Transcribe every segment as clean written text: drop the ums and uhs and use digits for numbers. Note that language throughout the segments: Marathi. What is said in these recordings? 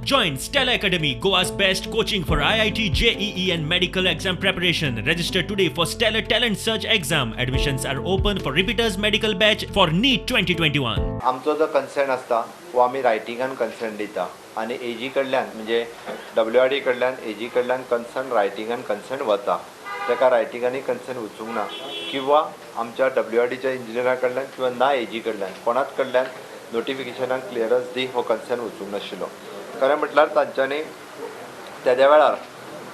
Join Stella Academy, Goa's best coaching for IIT, JEE and medical exam preparation. Register today for Stellar Talent Search exam. Admissions are open for repeaters medical batch for NEET 2021. आमचो जो कन्सर्न आसता वो आमी रायटिंगान कन्सर्न दिता आनी एजी कडल्यान म्हणजे WRD कडल्यान एजी कडल्यान कन्सर्न रायटिंगान कन्सर्न वता. ताका रायटिंगांनी कन्सर्न वचूंक ना किंवा आमच्या WRDच्या इंजिनियरा कडल्यान किंवा ना एजी कडल्यान कोणाच कडल्यान नोटिफिकेशनाक क्लियरन्स दी हो कन्सर्न वचूंक नाशिल्लो. खरें म्हटल्यार तांच्यांनी तेद्या वेळार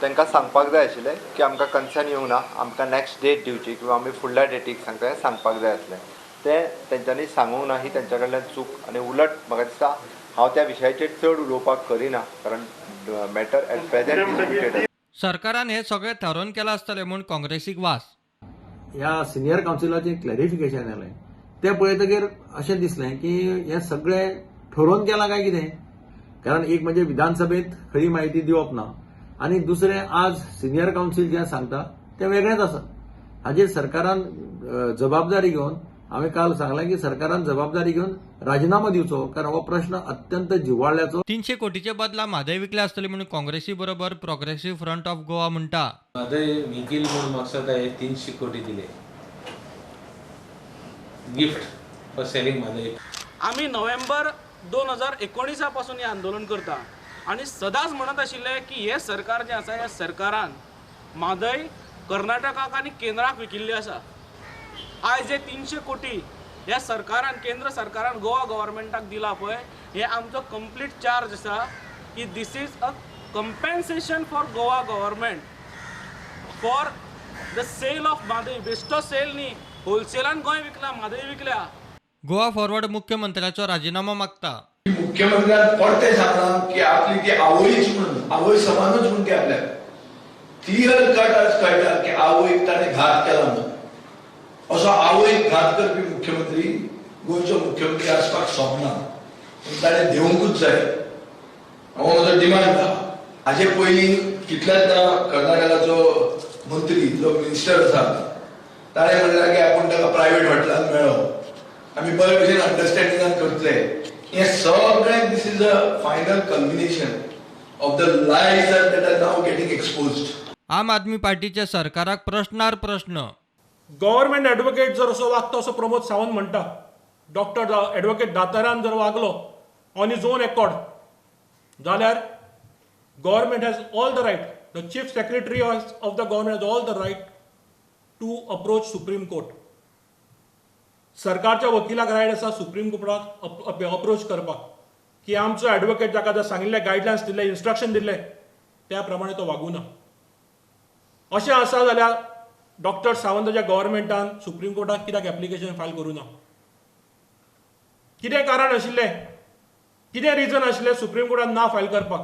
तांकां सांगपाक जाय आशिल्लें की आमकां कन्सर्न येवंक ना, आमकां नॅक्स्ट डेट दिवची किंवा आमी फुडल्या डेटीक सांगपाक जाय आसलें. तें तेंच्यांनी सांगूंक ना, ही तेंच्या कडल्यान चूक. आनी उलट म्हाका दिसता हांव त्या विशयाचेर चड उलोवपाक करिना, कारण मॅटर एट प्रेझेंट डिस्प्युटेड. सरकारान हे सगळें थारोवन केलां आसतलें म्हूण काँग्रेसीक वास. ह्या सिनियर कावन्सिलाचें क्लॅरिफिकेशन येलें तें पळयतकीर अशें दिसलें की हें सगळें ठरोवन केलां काय कितें. कारण एक म्हणजे विधानसभेत खरी माहिती दिवप ना आनी दुसरें आज सिनियर कावन्सील जें सांगता तें वेगळेंच आसा. हाजेर सरकारान जबाबदारी घेवन, हांवें काल सांगलां की सरकारान जबाबदारी घेवन राजिनामा दिवचो, कारण हो प्रश्न अत्यंत जिव्हाळ्याचो. 300 कोटीचे बदला म्हादय विकले आसतले म्हणून काँग्रेसी बरोबर प्रोग्रेसिव्ह फ्रंट ऑफ गोवा म्हणटा. म्हादय विकील म्हणून म्हाका सद्या 300 कोटी दिले गिफ्ट फॉर सेलिंग म्हादय. आम्ही नोव्हेंबर 2019 पासून हे आंदोलन करता आणि सदांच म्हणत आशिल्ले की हे सरकार जे आसा, ह्या सरकारान म्हादय कर्नाटकाक आनी केंद्राक विकिल्ली आसा. आज जे 300 कोटी ह्या सरकारान, केंद्र सरकारान गोवा गव्हर्मेंटाक दिला पळय, हे आमचो कंप्लीट चार्ज आसा की this is a compensation for Goa government for the sale of Mhadei. बेश्टो सेल न्ही, होलसेलान गोंय विकला, म्हादय विकल्या. गोवा फॉरवर्ड मुख्यमंत्र्याचो राजीनामा मागता. मुख्यमंत्र्यान परते सांगला की आपली ती आवयच म्हणून, आवय समानच म्हणून ती आपल्याक क्लियर कट आज कळटा की आवयक ताणें घात केला म्हणून. असो आवयक घात करपी मुख्यमंत्री गोंयचो मुख्यमंत्री आसपाक सोबना, ताणें देवंकूच जाय. हो म्हजो डिमांड आहा. हाजे पयलीं कितल्याच कर्नाटकाचो मंत्री जो मिनिस्टर आसा ताणें म्हणलें की आपूण ताका प्रायव्हेट हॉटेलांत मेळ्ळो, आमी बरे भशेन अंडरस्टँडिंगान करतले. हे सगळें this is a final culmination of the lies that are now getting exposed. Aam Aadmi पार्टीचे सरकाराक प्रश्नार प्रश्न. गव्हर्नमेंट ॲडव्होकेट जर असो वागता असो प्रमोद सावंत म्हणटा, डॉक्टर ॲडव्होकेट दातारान जर वागलो ऑन हिज ओन एकॉर्ड, जाल्यार government has all the right, the chief secretary of the government has all the right to approach Supreme Court. सरकारच्या वकिलाक रायट आसा सुप्रीम कोर्टाक अप्रोच करपाक की आमचो ॲडव्होकेट जाका जर सांगिल्ले गायडलायन्स दिले, इन्स्ट्रक्शन दिले त्या प्रमाणे तो वागूना. अशें आसा जाल्यार डॉक्टर सावंताच्या गव्हर्नमेंटान सुप्रीम कोर्टाक कित्याक एप्लिकेशन फायल करूं ना? कितें कारण आशिल्लें, कितें रिजन आशिल्लें सुप्रीम कोर्टान ना फायल करपाक?